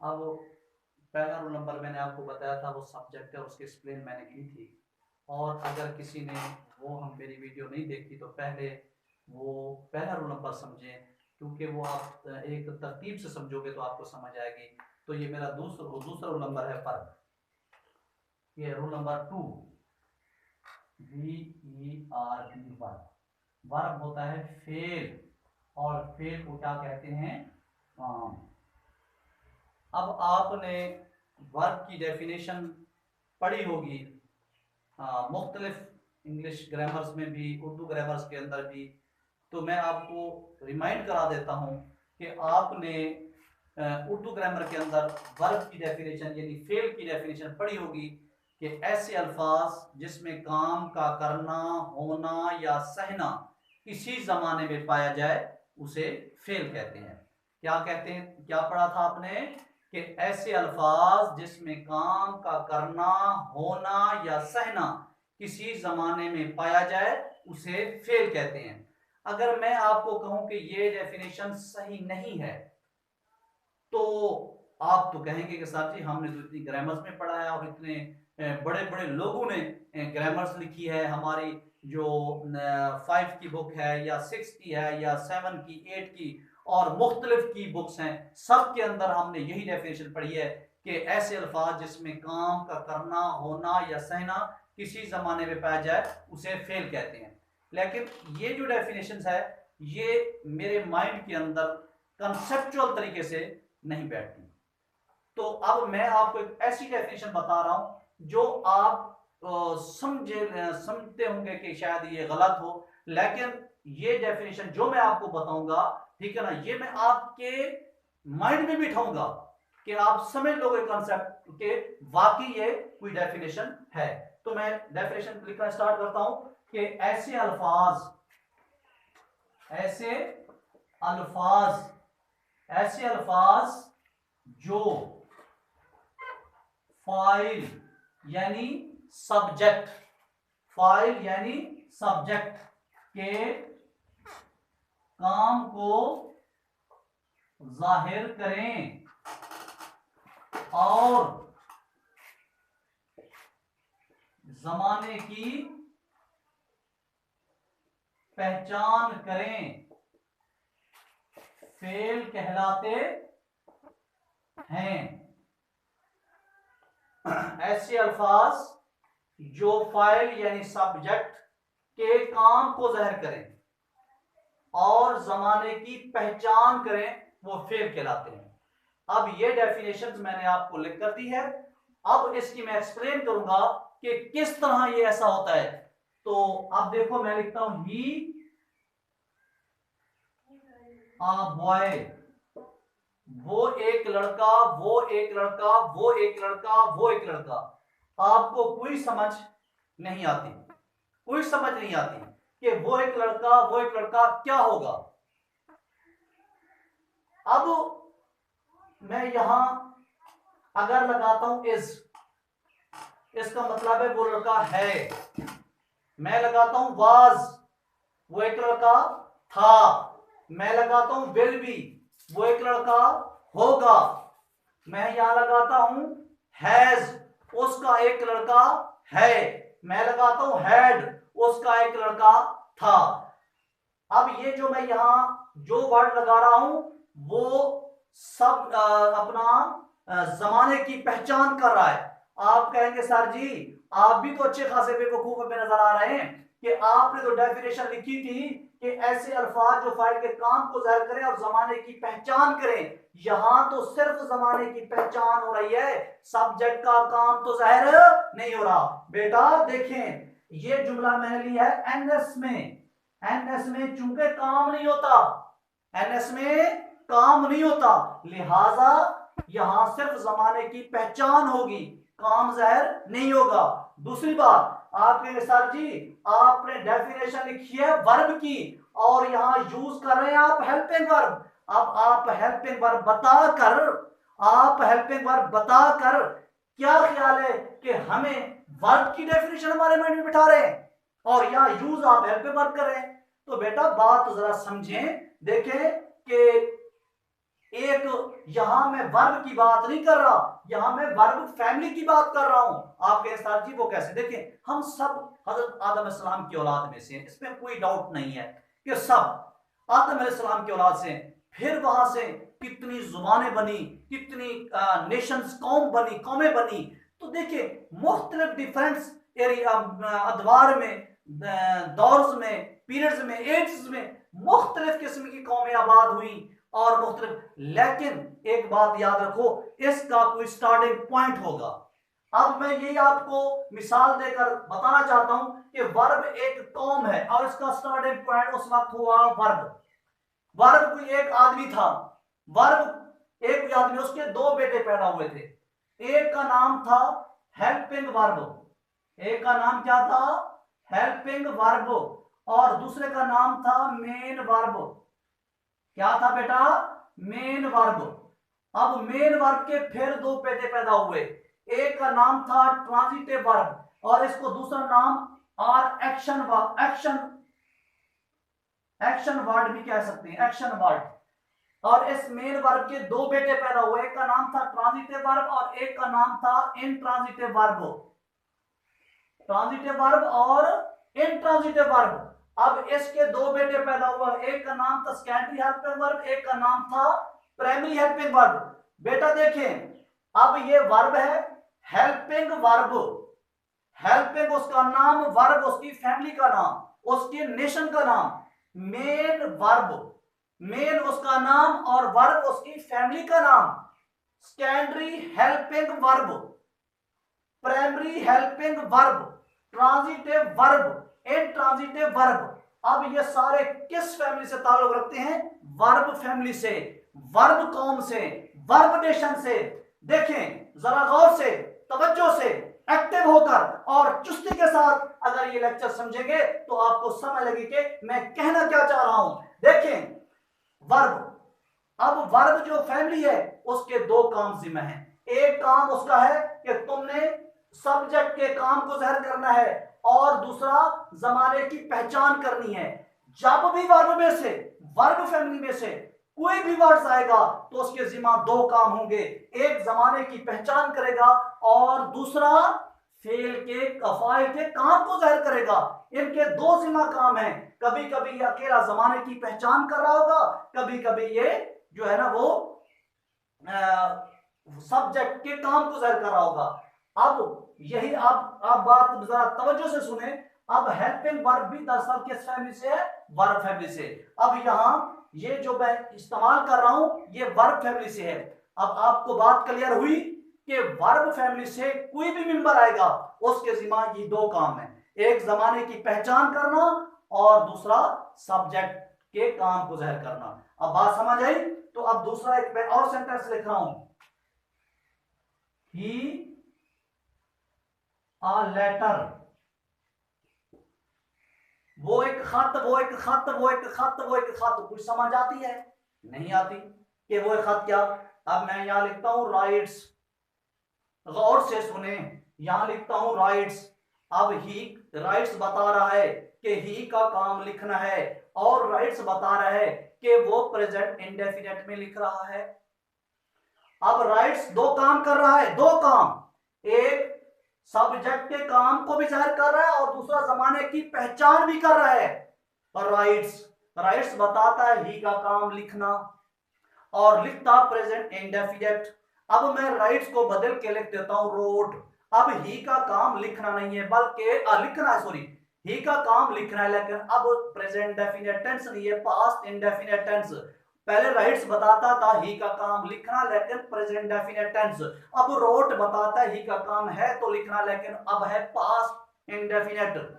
अब पहला roll number मैंने आपको बताया था, वो सब्जेक्ट है, उसकी एक्सप्लेन मैंने की थी। और अगर किसी ने वो हम मेरी वीडियो नहीं देखी तो पहले वो पहला रोल नंबर समझें, क्योंकि वो आप एक तरतीब से समझोगे तो आपको समझ आएगी। तो ये मेरा दूसरा रोल नंबर है वर्ब। ये roll number 2, VERB verb. Verb होता है फेल, और फेल को क्या कहते हैं? काम। अब आपने वर्ब की डेफिनेशन पढ़ी होगी मुख्तलिफ इंग्लिश ग्रामर्स में भी, उर्दू ग्रामर्स के अंदर भी। तो मैं आपको रिमाइंड करा देता हूं कि आपने उर्दू ग्रामर के अंदर वर्ब की डेफिनेशन यानी फेल की डेफिनेशन पढ़ी होगी कि ऐसे अल्फाज जिसमें काम का करना, होना या सहना किसी जमाने में पाया जाए उसे फेल कहते हैं। क्या कहते हैं? क्या पढ़ा था आपने कि ऐसे अल्फाज जिसमें काम का करना, होना या सहना किसी जमाने में पाया जाए उसे फेल कहते हैं। अगर मैं आपको कहूं कि ये डेफिनेशन सही नहीं है तो आप तो कहेंगे कि सर जी हमने तो इतनी ग्रामर्स में पढ़ा है और इतने बड़े बड़े लोगों ने ग्रामर्स लिखी है, हमारी जो 5 की बुक है या 6 की है या 7 की, 8 की और मुख्तलिफ की बुक्स हैं, सब के अंदर हमने यही डेफिनेशन पढ़ी है कि ऐसे अल्फाज जिसमें काम का करना, होना या सहना किसी जमाने में पाया जाए उसे फेल कहते हैं। लेकिन ये जो डेफिनेशन है ये मेरे माइंड के अंदर कंसेप्चुअल तरीके से नहीं बैठती। तो अब मैं आपको एक ऐसी डेफिनेशन बता रहा हूं जो आप समझते होंगे कि शायद ये गलत हो, लेकिन ये डेफिनेशन जो मैं आपको बताऊंगा, ठीक है ना, ये मैं आपके माइंड में बिठाऊंगा कि आप समझ लोगे कॉन्सेप्ट के वाकई ये कोई डेफिनेशन है। तो मैं डेफिनेशन लिखना स्टार्ट करता हूं कि ऐसे अल्फाज ऐसे अल्फाज जो फाइल यानी सब्जेक्ट के काम को जाहिर करें और जमाने की पहचान करें, फेल कहलाते हैं। ऐसे अल्फाज जो फाइल यानी सब्जेक्ट के काम को जाहिर करें और जमाने की पहचान करें वो फेल कहलाते हैं। अब ये डेफिनेशन मैंने आपको लिख कर दी है। अब इसकी मैं एक्सप्लेन करूंगा कि किस तरह ये ऐसा होता है। तो अब देखो मैं लिखता हूं ही अ बॉय, वो एक लड़का, वो एक लड़का, वो एक लड़का, वो एक लड़का। आपको कोई समझ नहीं आती, कोई समझ नहीं आती कि वो एक लड़का, वो एक लड़का क्या होगा। अब मैं यहां अगर लगाता हूं इज, इसका मतलब है वो लड़का है। मैं लगाता हूं वाज, वो एक लड़का था। मैं लगाता हूं विल बी, वो एक लड़का होगा। मैं यहां लगाता हूं हैज, उसका एक लड़का है। मैं लगाता हूं हैड, उसका एक लड़का था। अब ये जो मैं यहां जो वर्ड लगा रहा हूं वो सब अपना जमाने की पहचान कर रहा है। आप कहेंगे सर जी आप भी तो अच्छे खासे बेवकूफ में नजर आ रहे हैं कि आपने तो डेफिनेशन लिखी थी कि ऐसे अल्फाज जो फाइल के काम को जाहिर करें और जमाने की पहचान करें। यहां तो सिर्फ जमाने की पहचान हो रही है, सब्जेक्ट का काम तो जाहिर नहीं हो रहा। बेटा देखें ये जुमला मैंने लिया है एनएस में। एनएस में चूंकि काम नहीं होता, एनएस में काम नहीं होता, लिहाजा यहां सिर्फ जमाने की पहचान होगी, काम जाहिर नहीं होगा। दूसरी बात आप कहेंगे सर जी आपने डेफिनेशन लिखी है वर्ब की और यहां यूज कर रहे हैं आप हेल्पिंग वर्ब। अब आप हेल्पिंग वर्ब बताकर क्या ख्याल है कि हमें वर्ब की डेफिनेशन हमारे माइंड में बिठा रहे हैं और यहां यूज आप हेल्पिंग वर्ब कर रहे हैं। तो बेटा बात तो जरा समझें, देखें कि एक यहां मैं वर्ब की बात नहीं कर रहा, यहां मैं वर्ब फैमिली की बात कर रहा हूं। आप कहें सर जी वो कैसे? देखिए हम सब हजरत आदम अलैहिस्सलाम की औलाद में से हैं, इसमें कोई डाउट नहीं है कि सब आदम अलैहिस्सलाम की औलाद से। फिर वहां से कितनी जुबानें बनी, कितनी नेशंस कौम बनी, कौमें बनी। तो देखिए मुख्तलिफ डिफरेंस एरिया अदवार में, दौर में, पीरियड्स में, एड्स में मुख्तलिफ किस्म की कौमें आबाद हुई और मुख्तलिफ। लेकिन एक बात याद रखो, इसका कोई स्टार्टिंग पॉइंट होगा। अब मैं यही आपको मिसाल देकर बताना चाहता हूं कि वर्ब एक कौम है और इसका स्टार्टिंग पॉइंट उस वक्त हुआ वर्ब। वर्ब कोई एक आदमी था, वर्ब एक आदमी, उसके दो बेटे पैदा हुए थे। एक का नाम था हेल्पिंग वर्ब, एक का नाम क्या था? हेल्पिंग वर्ब, और दूसरे का नाम था मेन वर्ब। क्या था बेटा? Main verb. अब मेन वर्ब के फिर दो बेटे पैदा हुए, एक का नाम था ट्रांजिटिव वर्ब और इसको दूसरा नाम और एक्शन वर्ब, एक्शन वर्ड भी कह सकते हैं, एक्शन वर्ड। और इस मेन वर्ब के दो बेटे पैदा हुए, एक का नाम था ट्रांजिटिव वर्ब और एक का नाम था इंट्रांजिटिव वर्ब। ट्रांजिटिव वर्ब और इंट्रांजिटिव वर्ब। अब इसके दो बेटे पैदा हुआ, एक का नाम था सेकेंडरी हेल्पिंग वर्ब, एक का नाम था प्राइमरी हेल्पिंग वर्ब। बेटा देखें अब ये वर्ब है हेल्पिंग वर्ब, हेल्पिंग उसका नाम, वर्ब उसकी फैमिली का नाम, उसकी नेशन का नाम। मेन वर्ब, मेन उसका नाम और वर्ब उसकी फैमिली का नाम। Secondary helping verb, primary helping verb, transitive verb, intransitive verb. अब ये सारे किस फैमिली से ताल्लुक रखते हैं? वर्ब फैमिली से, वर्ब कौम से, वर्ब नेशन से। देखें जरा गौर से, तवज्जो से, एक्टिव होकर और चुस्ती के साथ अगर ये लेक्चर समझेंगे तो आपको समझ लगेगी कि मैं कहना क्या चाह रहा हूं। देखें वर्ब, अब वर्ब जो फैमिली है उसके दो काम जिम्मे हैं। एक काम उसका है कि तुमने सब्जेक्ट के काम को ज़ाहिर करना है और दूसरा जमाने की पहचान करनी है। जब भी वर्ब में से, वर्ब फैमिली में से कोई भी वर्ड आएगा तो उसके जिम्मा दो काम होंगे, एक जमाने की पहचान करेगा और दूसरा फेल के फाइल के काम को जाहिर करेगा। इनके दो जिम्मा काम है। कभी कभी ये अकेला जमाने की पहचान कर रहा होगा, कभी कभी ये जो है ना वो सब्जेक्ट के काम को जाहिर कर रहा होगा। अब यही आप बात जरा तवज्जो से सुने। अब हेल्पिंग वर्ब भी दरअसल किस फैमिली से है? वर्ब फैमिली से। अब यहां ये जो मैं इस्तेमाल कर रहा हूं ये वर्ब फैमिली से है। अब आपको बात क्लियर हुई कि वर्ब फैमिली से कोई भी मेंबर आएगा उसके जिम्मा ये दो काम है, एक जमाने की पहचान करना और दूसरा सब्जेक्ट के काम को जाहिर करना। अब बात समझ आई? तो अब दूसरा एक मैं और सेंटेंस लिख रहा हूं, ही अ लेटर, वो एक खत, वो एक खत, वो एक खत, वो एक खत। कुछ समझ आती है? नहीं आती कि वो एक खत क्या। अब मैं यहां लिखता हूं राइट्स, गौर से सुने, यहां लिखता हूं राइट्स। अब ही राइट्स बता रहा है कि ही का काम लिखना है और राइट्स बता रहा है कि वो प्रेजेंट इंडेफिनिट में लिख रहा है। अब राइट्स दो काम कर रहा है, दो काम, एक सब्जेक्ट के काम को भी जाहिर कर रहा है और दूसरा जमाने की पहचान भी कर रहा है। और राइट्स बताता है ही का काम लिखना और लिखता प्रेजेंट इंडेफिनिट। अब मैं राइट्स को बदल के लिख देता हूं रोट। अब ही का काम लिखना नहीं है बल्कि लिखना है, सॉरी, ही का काम लिखना है, लेकिन अब प्रेजेंट इंडेफिनिट टेंस नहीं है, पास्ट इंडेफिनिट टेंस। पहले राइट्स बताता था ही का काम लिखना लेकिन प्रेजेंट इंडेफिनिट टेंस। अब रोट बताता है ही का काम है तो लिखना लेकिन अब है पास्ट इंडेफिनिट।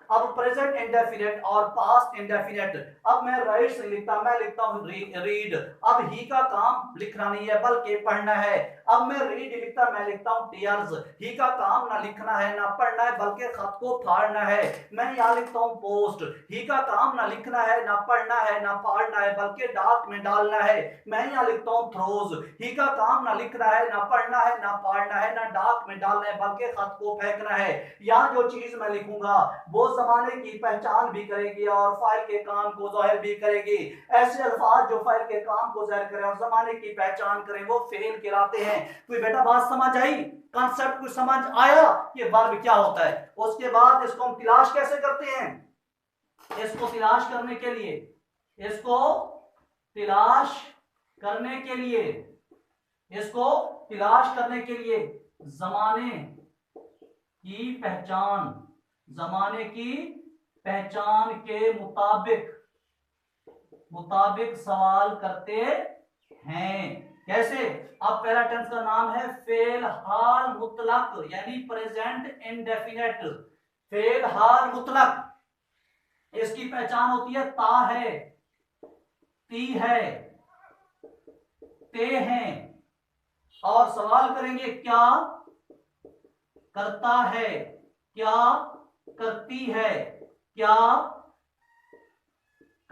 अब प्रेजेंट इंडेफिनिट और पास्ट इंडेफिनिट। अब मैं राइट्स लिखता, मैं लिखता हूं रीड। अब ही का काम लिखना नहीं है बल्कि पढ़ना है। अब मैं रीड लिखता, मैं लिखता हूं टीयर्स। ही का काम ना लिखना है ना पढ़ना है बल्कि खत को फाड़ना है। मैं यहां लिखता हूं पोस्ट। ही का काम ना लिखना है ना पढ़ना है ना फाड़ना है बल्कि डाक में डालना है। मैं यहां लिखता हूं थ्रोज। ही का काम ना लिखना है ना पढ़ना है ना फाड़ना है ना डाक में डालना है बल्कि खत को फेंकना है। यहां जो चीज मैं लिखूंगा वो जमाने की पहचान भी करेगी और फाइल के काम को जाहिर भी करेगी। ऐसे अल्फाज जो फाइल के काम को जाहिर करें और जमाने की पहचान करें वो फेल कहलाते हैं। कोई बेटा बात समझ आई, कॉन्सेप्ट कुछ समझ आया कि वर्ब क्या होता है। उसके बाद इसको हम तलाश कैसे करते हैं, इसको तलाश करने के लिए, इसको तलाश करने के लिए, इसको तलाश करने के लिए जमाने की पहचान, जमाने की पहचान के मुताबिक सवाल करते हैं। कैसे? अब पहला टेंस का नाम है फेल हाल मुतलक यानी प्रेजेंट इंडेफिनेट। फेल हाल मुतलक, इसकी पहचान होती है ता है, ती है, ते हैं। और सवाल करेंगे क्या करता है, क्या करती है, क्या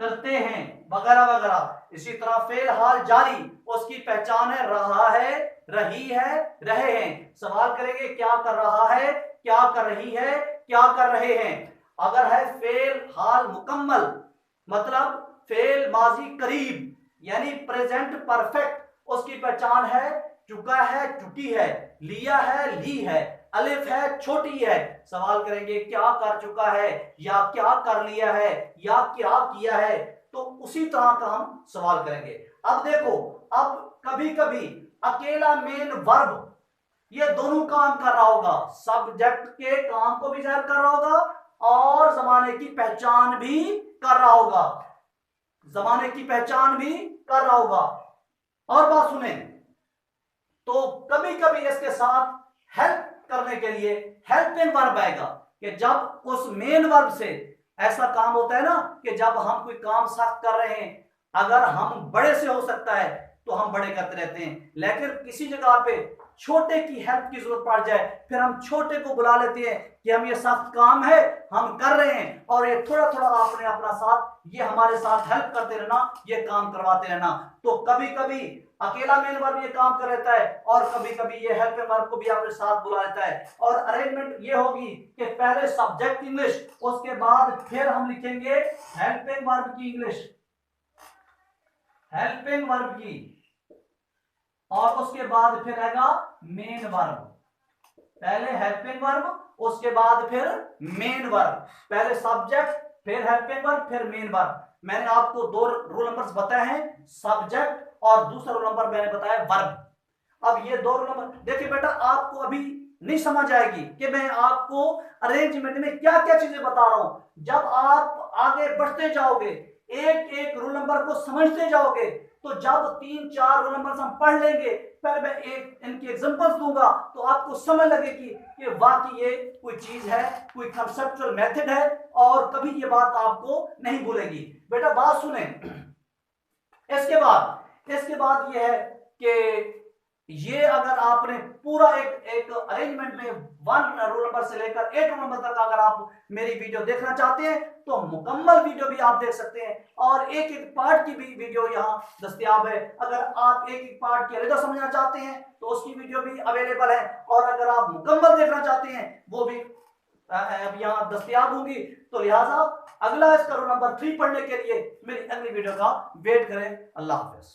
करते हैं, वगैरह वगैरह। इसी तरह फेल हाल जारी, उसकी पहचान है रहा है, रही है, रहे हैं। सवाल करेंगे क्या कर रहा है, क्या कर रही है, क्या कर रहे हैं। अगर है फेल हाल मुकम्मल, मतलब फेल माजी करीब यानी प्रेजेंट परफेक्ट, उसकी पहचान है चुका है, चुकी है, लिया है, ली है, अलिफ है, छोटी है। सवाल करेंगे क्या कर चुका है या क्या कर लिया है या क्या किया है, तो उसी तरह का हम सवाल करेंगे। अब देखो, अब कभी कभी अकेला मेन वर्ब ये दोनों काम कर रहा होगा, सब्जेक्ट के काम को भी जाहिर कर रहा होगा और जमाने की पहचान भी कर रहा होगा, जमाने की पहचान भी कर रहा होगा। और बात सुने, तो कभी कभी इसके साथ हेल्प करने के लिए हेल्पिंग वर्ब आएगा कि जब उस मेन वर्ब से ऐसा काम होता है ना कि जब हम कोई काम सख्त कर रहे हैं, अगर हम बड़े से हो सकता है तो हम बड़े करते रहते हैं, लेकिन किसी जगह पे छोटे की हेल्प की जरूरत पड़ जाए, फिर हम छोटे को बुला लेते हैं कि हम ये सख्त काम है हम कर रहे हैं और ये थोड़ा थोड़ा आपने अपना साथ, ये हमारे साथ हेल्प करते रहना, ये काम करवाते रहना। तो कभी कभी अकेला मेन वर्ब ये काम कर लेता है और कभी कभी ये हेल्पिंग वर्ब को भी अपने साथ बुला लेता है। और अरेंजमेंट ये होगी कि पहले सब्जेक्ट इंग्लिश, उसके बाद फिर हम लिखेंगे हेल्पिंग वर्ब की इंग्लिश, हेल्पिंग वर्ब की, और उसके बाद फिर आएगा मेन वर्ब। पहले हेल्पिंग वर्ब, उसके बाद फिर मेन वर्ब, पहले सब्जेक्ट फिर हेल्पिंग वर्ब फिर मेन वर्ब। मैंने आपको दो रूल नंबर्स बताए हैं, सब्जेक्ट और दूसरा रूल नंबर मैंने बताया वर्ब। अब ये दो रूल नंबर देखिए बेटा, आपको अभी नहीं समझ आएगी कि मैं आपको अरेंजमेंट में क्या क्या चीजें बता रहा हूं। जब आप आगे बढ़ते जाओगे, एक एक रूल नंबर को समझते जाओगे, तो जब 3-4 रूल नंबर हम पढ़ लेंगे, पहले मैं एक इनकी एग्जांपल्स दूंगा तो आपको समझ लगेगी कि वाकई ये कोई चीज है, कोई कंसेप्चुअल मेथड है और कभी ये बात आपको नहीं भूलेगी। बेटा बात सुने, इसके बाद ये है कि ये अगर आपने पूरा एक अरेंजमेंट में 1 रूल नंबर से लेकर 8 रूल नंबर तक अगर आप मेरी वीडियो देखना चाहते हैं तो मुकम्मल वीडियो भी आप देख सकते हैं और एक एक पार्ट की भी वीडियो यहाँ दस्तयाब है। अगर आप एक एक पार्ट की अलग समझना चाहते हैं तो उसकी वीडियो भी अवेलेबल है, और अगर आप मुकम्मल देखना चाहते हैं वो भी अब यहाँ दस्तयाब होंगी। तो लिहाजा अगला इसका रूल नंबर 3 पढ़ने के लिए मेरी अगली वीडियो का वेट करें। अल्लाह हाफिज।